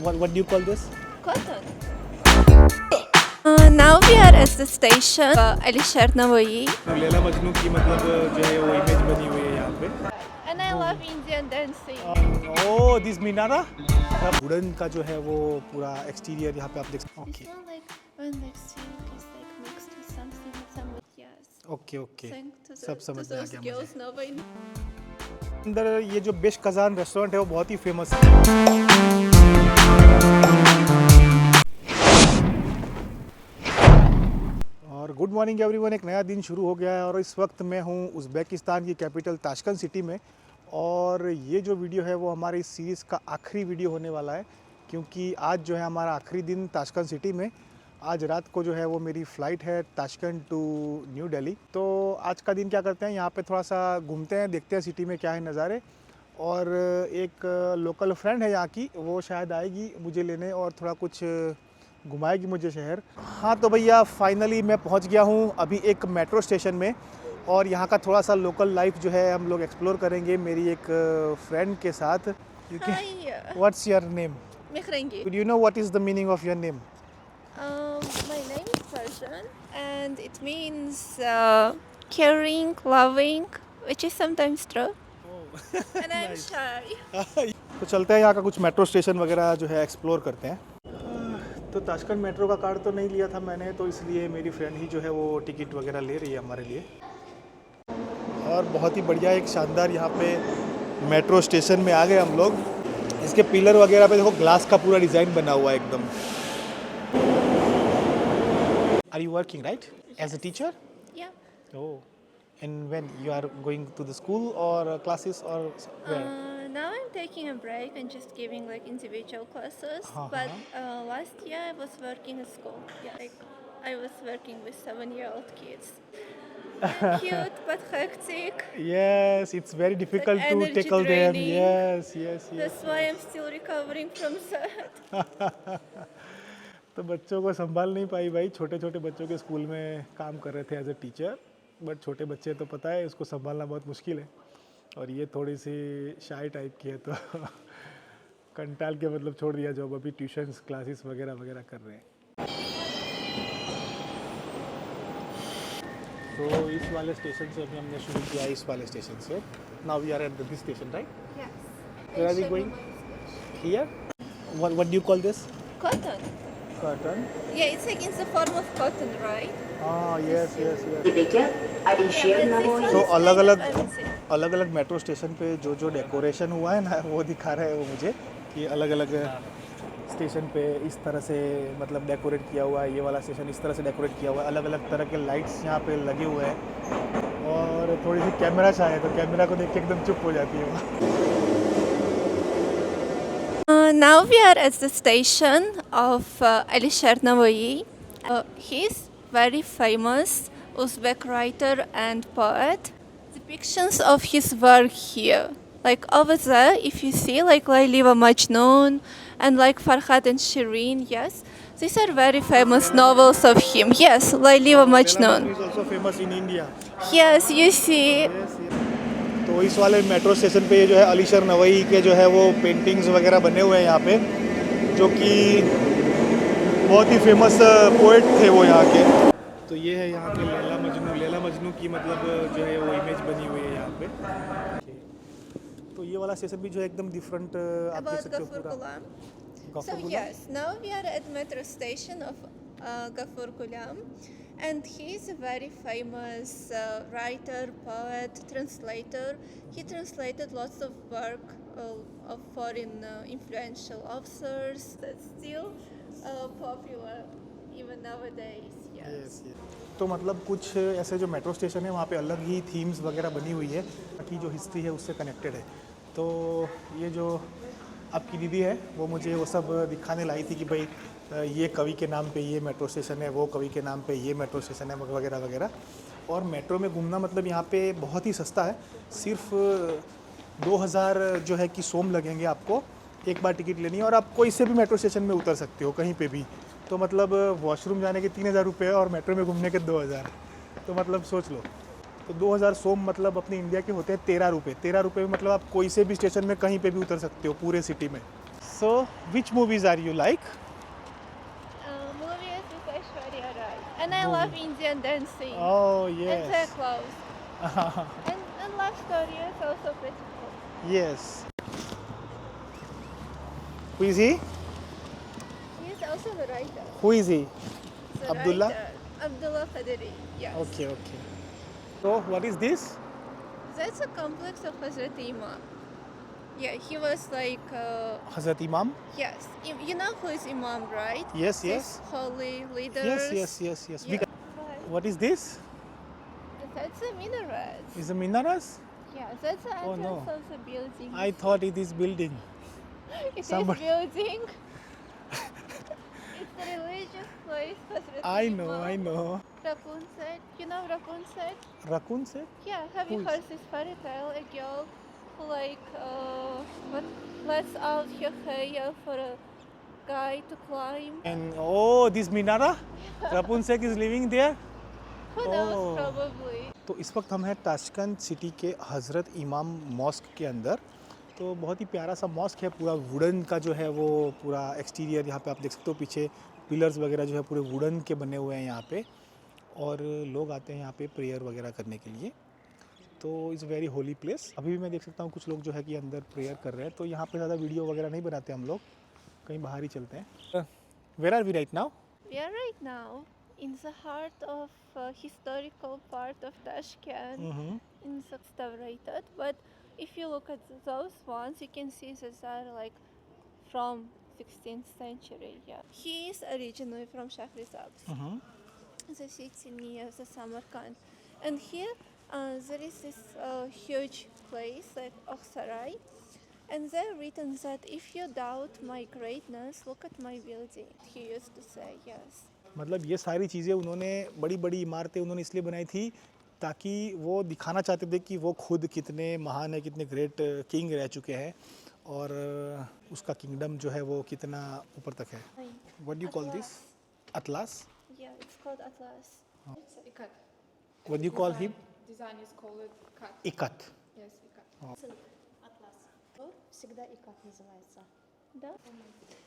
What do you call this? Cotton. Now we are at the station Alisher Navoi. Laila Majnu की मतलब जो है वो इमेज बनी हुई है यहाँ पे. And I love Indian dancing. Oh, this मीनारा वुडन का जो है वो पूरा एक्सटीरियर यहाँ पे आप देख सकते हैं. It's not like when like silk is like mixed with something with some yes. Okay okay Thank to सब समझ में आ those गया मुझे. girls Navoi. अंदर ये जो बेश कज़ान रेस्टोरेंट है वो बहुत ही फेमस है. और गुड मॉर्निंग एवरीवन, एक नया दिन शुरू हो गया है और इस वक्त मैं हूँ उज़्बेकिस्तान की कैपिटल ताशकंद सिटी में. और ये जो वीडियो है वो हमारे इस सीरीज़ का आखिरी वीडियो होने वाला है, क्योंकि आज जो है हमारा आखिरी दिन ताशकंद सिटी में. आज रात को जो है वो मेरी फ़्लाइट है ताशकंद टू न्यू दिल्ली. तो आज का दिन क्या करते हैं, यहाँ पे थोड़ा सा घूमते हैं, देखते हैं सिटी में क्या है नज़ारे. और एक लोकल फ्रेंड है यहाँ की, वो शायद आएगी मुझे लेने और थोड़ा कुछ घुमाएगी मुझे शहर. हाँ तो भैया फाइनली मैं पहुँच गया हूँ अभी एक मेट्रो स्टेशन में, और यहाँ का थोड़ा सा लोकल लाइफ जो है हम लोग एक्सप्लोर करेंगे मेरी एक फ्रेंड के साथ. Hi. What's your name? Mehrengi. Do you know what is the meaning of your name? My name is Persian and it means caring, loving, which is sometimes true. And I'm shy. तो चलते हैं यहाँ का कुछ metro station वगैरह जो है explore करते हैं. तो ताशकंद मेट्रो का कार्ड तो नहीं लिया था मैंने, तो इसलिए मेरी फ्रेंड ही जो है वो टिकट वगैरह ले रही है हमारे लिए. और बहुत ही बढ़िया एक शानदार यहाँ पे मेट्रो स्टेशन में आ गए हम लोग. इसके पिलर वगैरह पे देखो ग्लास का पूरा डिज़ाइन बना हुआ है एकदम. Are you working right as a teacher? Yeah. Oh, and when you are going to the school और क्लासेस और where? Now I'm taking a break and just giving like individual classes. Uh-huh. But last year I was working at school. Yeah, like I was working with 7-year-old kids. They're cute but hectic. Yes, it's very difficult to energy tackle them. draining. Yes. That's why I'm still recovering from that. तो बच्चों को संभाल नहीं पाई भाई. छोटे छोटे बच्चों के स्कूल में काम कर रहे थे एज अ टीचर, बट छोटे बच्चे तो पता है उसको संभालना बहुत मुश्किल है. और ये थोड़ी सी शाई टाइप की है तो कंटाल के मतलब छोड़ दिया जॉब. अभी ट्यूशन्स क्लासेस वगैरह वगैरह कर रहे हैं. तो इस वाले स्टेशन से अभी हमने शुरू किया, इस वाले स्टेशन से. Now we are at this station right? Yes. Where are we going? Here? What do you call this? Cotton. Curtain. Yeah, it's like in the form of cotton, right? Ah, yes. Yeah, तो अलग अलग metro station पे जो decoration हुआ है ना, वो दिखा रहे हैं वो मुझे कि अलग अलग स्टेशन पे इस तरह से मतलब डेकोरेट किया हुआ है. ये वाला स्टेशन इस तरह से डेकोरेट किया हुआ है. अलग अलग तरह के लाइट्स यहाँ पे लगे हुए हैं. और थोड़ी सी कैमरा चाहे तो कैमरा को देख के एकदम चुप हो जाती है वो. Now we are at the station of Alisher Navoi. He's very famous Uzbek writer and poet. Depictions of his work here. Like over there, if you see like Layli wa Majnun and like Farhad and Shireen, yes. These are very famous novels of him. Yes, Layli wa Majnun. is also famous in India. Yes, you see. तो इस वाले metro station पे ये जो है अलीशर नवई के जो है वो पेंटिंग्स वगैरह बने हुए हैं यहाँ पे, जो कि बहुत ही फेमस पोएट थे वो यहाँ के. तो ये है यहाँ पे लैला मजनू की मतलब जो है वो इमेज बनी हुई है यहाँ पे. तो ये वाला स्टेशन भी जो है एकदम डिफरेंट आप देख About सकते हो Gafur पूरा. Ghulam. So Gafur Ghulam? yes, now we are at metro station of Gafur Ghulam, and he is a very famous writer, poet, translator. He translated lots of work of foreign influential authors that's still popular even nowadays. Yes. तो मतलब कुछ ऐसे जो metro station है वहाँ पे अलग ही themes वगैरह बनी हुई है कि जो हिस्ट्री है उससे कनेक्टेड है. तो ये जो आपकी दीदी है वो मुझे वो सब दिखाने लाई थी कि भाई ये कवि के नाम पे ये मेट्रो स्टेशन है, वो कवि के नाम पे ये मेट्रो स्टेशन है वगैरह वगैरह. और मेट्रो में घूमना मतलब यहाँ पे बहुत ही सस्ता है. सिर्फ 2000 जो है कि सोम लगेंगे आपको एक बार टिकट लेनी है, और आप कोई से भी मेट्रो स्टेशन में उतर सकते हो कहीं पे भी. तो मतलब वॉशरूम जाने के 3000 रुपये और मेट्रो में घूमने के 2000. तो मतलब सोच लो, तो 2000 सोम मतलब अपने इंडिया के होते हैं 13 रुपये. 13 रुपये में मतलब आप कोई से भी स्टेशन में कहीं पे भी उतर सकते हो पूरे सिटी में. So, which movies are you like? Movies with Aishwarya Rai. And I Movie. love Indian dancing. Oh, And their yes. clothes. And love story is also pretty cool. Yes. Who is he? He is also the writer. Who is he? The Abdullah? writer. Abdullah Qadri. Yes. Okay, okay. So, what is this? That's a complex of Hazrat Imam. Yeah, he was like, Hazrat Imam? yes. You know who is Imam, right? Yes, yes. These holy leaders. Yes. Yeah. What is this? That's a minaret. Is it minaras? Yeah, that's the Oh, entrance no. of the building. I thought it is building. It somebody- is building. It's a religious place. Hazrat I know, Imam. I know. Rapunzel. You know Rapunzel? Raccoon said? Yeah, have Who you is- heard this fairy tale? A girl who what lets out her hair for a guy to climb. And oh, this Minara? Rapunzel is living there? Who knows? Oh. Probably. तो इस वक्त हम हैं Tashkent city के हज़रत इमाम mask के अंदर। तो बहुत ही प्यारा सा मॉस्क है, पूरा वुडन का जो है वो पूरा एक्सटीरियर यहाँ पे आप देख सकते हो, पीछे पिलर्स वगैरह जो है पूरे वुडन के बने हुए हैं यहाँ पे, और लोग आते हैं यहाँ पे प्रेयर वगैरह करने के लिए। तो इज़ वेरी होली प्लेस। अभी भी मैं देख सकता हूँ कुछ लोग जो है कि अंदर प्रेयर कर रहे हैं, तो यहाँ पे ज़्यादा वीडियो वगैरह नहीं बनाते हम लोग, कहीं बाहर ही चलते हैं। Where are we right now? We are right now in the heart of historical part of Tashkent. In restaurated, but if you look at those ones, you can see that they're like from 16th century. Yeah, he is originally from Shahrizabs, the city near the Samarkand, and here there is this huge place like Oxarai, and there written that if you doubt my greatness, look at my building. He used to say, yes. मतलब ये सारी चीज़ें उन्होंने, बड़ी बड़ी इमारतें उन्होंने इसलिए बनाई थी ताकि वो दिखाना चाहते थे कि वो खुद कितने महान है, कितने ग्रेट किंग रह चुके हैं, और उसका किंगडम जो है वो कितना ऊपर तक है। What do you call this? Atlas? Yeah, it's called Atlas. It's ikat. What do you call him? Design is called kat. Ikat. Yes, ikat. Атлас. Всегда икат называется. Да?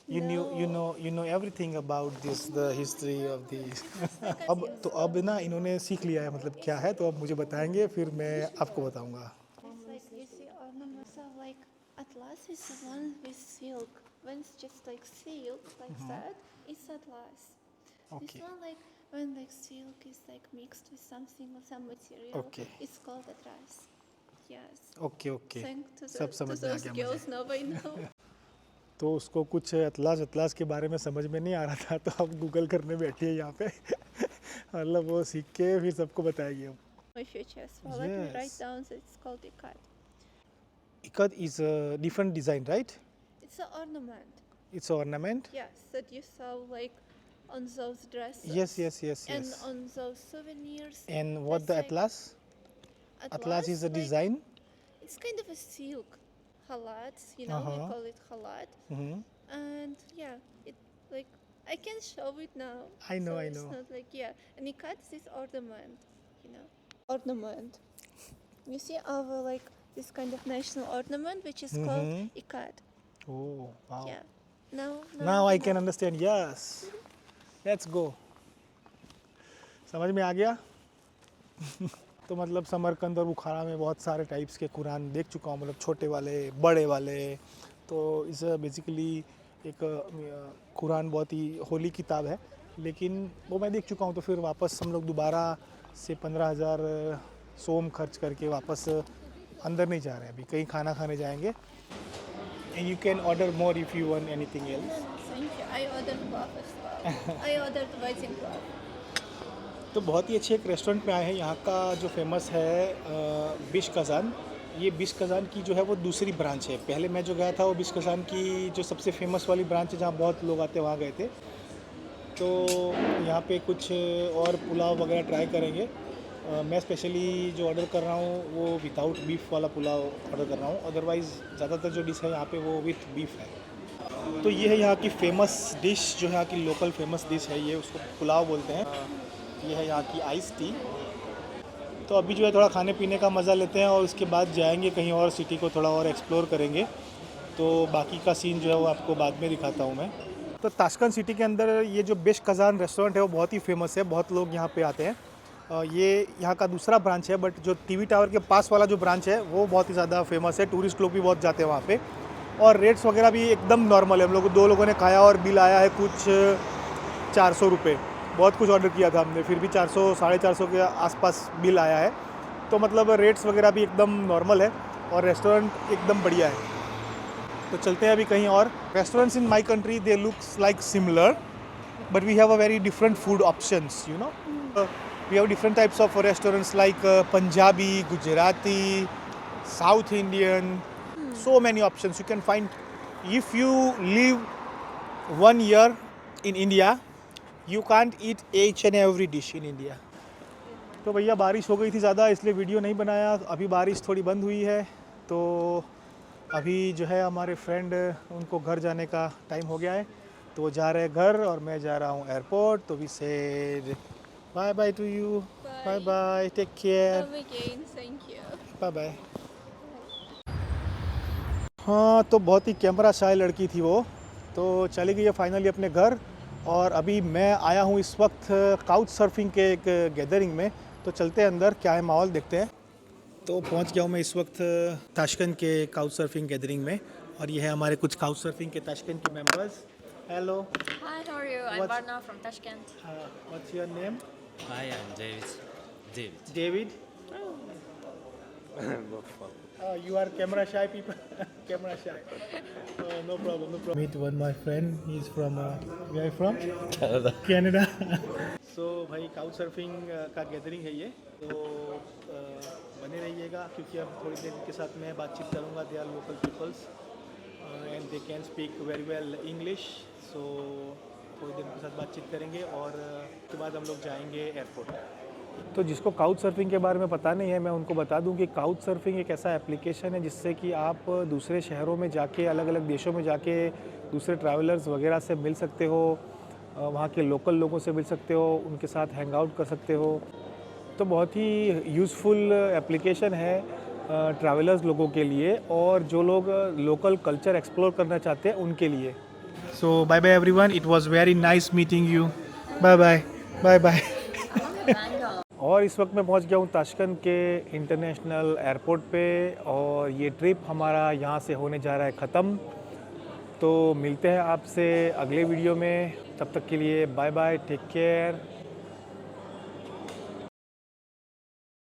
You know everything about this, the history of these. अब ना इन्होंने सीख लिया है मतलब क्या है, तो अब मुझे बताएंगे, फिर मैं आपको बताऊंगा। It's like you see ornaments of like Atlas is the one with silk. When it's just like silk like that, it's Atlas. Okay. This one like when like silk is like mixed with something or some material, Okay. it's called Atlas. Yes. Okay okay, Thanks to, सब to समझ में आ those गया मुझे। girls now I know. तो उसको कुछ अतलास के बारे में समझ में नहीं आ रहा था, तो अब गूगल करने बैठी है यहाँ पे। मतलब वो सीख के फिर सबको बताएगी अब। My future. So let me write Yes. down that it's called Ikat. Ikat is a different design, right? It's an ornament. It's ornament. Yes, that you saw like on those dresses. Yes. And on those souvenirs. And what That's the like Atlas? Atlas is a like, design. It's kind of a silk halat, you know, we Uh-huh. call it halat. Mhm. And yeah, it like I can show it now. I know, so I it's know. not like yeah, and ikat is this ornament, you know. Ornament. You see our like this kind of national ornament which is Mhm. called ikat. Oh, wow. Yeah. Now Now I can understand. Yes. Let's go. समझ में आ गया? तो मतलब समरकंद और बुखारा में बहुत सारे types के कुरान देख चुका हूँ, मतलब छोटे वाले, बड़े वाले। तो इस बेसिकली एक कुरान बहुत ही होली किताब है, लेकिन वो मैं देख चुका हूँ। तो फिर वापस हम लोग दोबारा से 15,000 सोम खर्च करके वापस अंदर नहीं जा रहे हैं, अभी कहीं खाना खाने जाएंगे। And you can order more if you want anything else. Thank you. I ordered cloth as well. I ordered wedding cloth. तो बहुत ही अच्छे एक रेस्टोरेंट में आए हैं, यहाँ का जो फेमस है बिश कज़ान। ये बिश कज़ान की जो है वो दूसरी ब्रांच है। पहले मैं जो गया था वो बिश कज़ान की जो सबसे फेमस वाली ब्रांच है, जहाँ बहुत लोग आते हैं, वहाँ गए थे। तो यहाँ पे कुछ और पुलाव वगैरह ट्राई करेंगे। मैं स्पेशली जो ऑर्डर कर रहा हूँ वो विदाउट बीफ वाला पुलाव ऑर्डर कर रहा हूँ, अदरवाइज़ ज़्यादातर जो डिश है यहाँ पे वो विथ बीफ है। तो ये है यहाँ की फ़ेमस डिश, जो यहाँ की लोकल फेमस डिश है, ये उसको पुलाव बोलते हैं। ये है यहाँ की आइस टी। तो अभी जो है थोड़ा खाने पीने का मज़ा लेते हैं और उसके बाद जाएंगे कहीं और, सिटी को थोड़ा और एक्सप्लोर करेंगे। तो बाकी का सीन जो है वो आपको बाद में दिखाता हूँ मैं। तो ताशकंद सिटी के अंदर ये जो बेश कज़ान रेस्टोरेंट है वो बहुत ही फेमस है, बहुत लोग यहाँ पे आते हैं। ये यहाँ का दूसरा ब्रांच है, बट जो टीवी टावर के पास वाला जो ब्रांच है वो बहुत ही ज़्यादा फेमस है, टूरिस्ट लोग भी बहुत जाते हैं वहाँ पे। और रेट्स वगैरह भी एकदम नॉर्मल है। हम लोग 2 लोगों ने खाया और बिल आया है कुछ 400 रुपये। बहुत कुछ ऑर्डर किया था हमने, फिर भी 400 450 के आसपास बिल आया है। तो मतलब रेट्स वगैरह भी एकदम नॉर्मल है और रेस्टोरेंट एकदम बढ़िया है। तो चलते हैं अभी कहीं और। Restaurants in my country they looks like similar, but we have a very different food options, you know. We have different types of restaurants like Punjabi, Gujarati, South Indian, so many options you can find. If you live 1 year in India, you can't eat each and every dish in India. तो भैया बारिश हो गई थी ज़्यादा, इसलिए video नहीं बनाया। अभी बारिश थोड़ी बंद हुई है, तो अभी जो है हमारे फ्रेंड उनको घर जाने का टाइम हो गया है, तो वो जा रहे हैं घर और मैं जा रहा हूँ एयरपोर्ट। तो we said bye bye to you, bye bye, take care, Come again, thank you. Bye bye. हाँ, तो बहुत ही कैमरा शाय लड़की थी वो, तो चली गई है फाइनली अपने घर। और अभी मैं आया हूँ इस वक्त काउच सर्फिंग के एक गैदरिंग में, तो चलते हैं अंदर, क्या है माहौल देखते हैं। तो पहुँच गया हूँ मैं इस वक्त ताशकंद के काउच सर्फिंग गैदरिंग में, और ये है हमारे कुछ काउच सर्फिंग के ताशकंद के members. Hello, Hi, how are you? I'm What's- Barna from Tashkent. What's your name? Hi, I'm David. David. You are camera shy people. Camera shy. No problem, no problem. Meet one my friend. He's from where are you from? Canada. Canada. So भाई couch surfing का gathering है ये, तो बने रहिएगा, क्योंकि अब थोड़ी देर के साथ मैं बातचीत करूँगा। They are local peoples and they can speak very well English. So थोड़ी देर के साथ बातचीत करेंगे और उसके बाद हम लोग जाएंगे एयरपोर्ट। तो जिसको काउच सर्फिंग के बारे में पता नहीं है, मैं उनको बता दूं कि काउच सर्फिंग एक ऐसा एप्लीकेशन है जिससे कि आप दूसरे शहरों में जाके, अलग अलग देशों में जाके दूसरे ट्रैवलर्स वगैरह से मिल सकते हो, वहाँ के लोकल लोगों से मिल सकते हो, उनके साथ हैंग आउट कर सकते हो। तो बहुत ही यूज़फुल एप्लीकेशन है ट्रैवलर्स लोगों के लिए, और जो लोग लोकल कल्चर एक्सप्लोर करना चाहते हैं उनके लिए। So bye bye everyone, it was very nice meeting you, bye bye, bye bye. और इस वक्त मैं पहुंच गया हूं ताशकंद के इंटरनेशनल एयरपोर्ट पे, और ये ट्रिप हमारा यहाँ से होने जा रहा है ख़त्म। तो मिलते हैं आपसे अगले वीडियो में, तब तक के लिए बाय बाय, टेक केयर।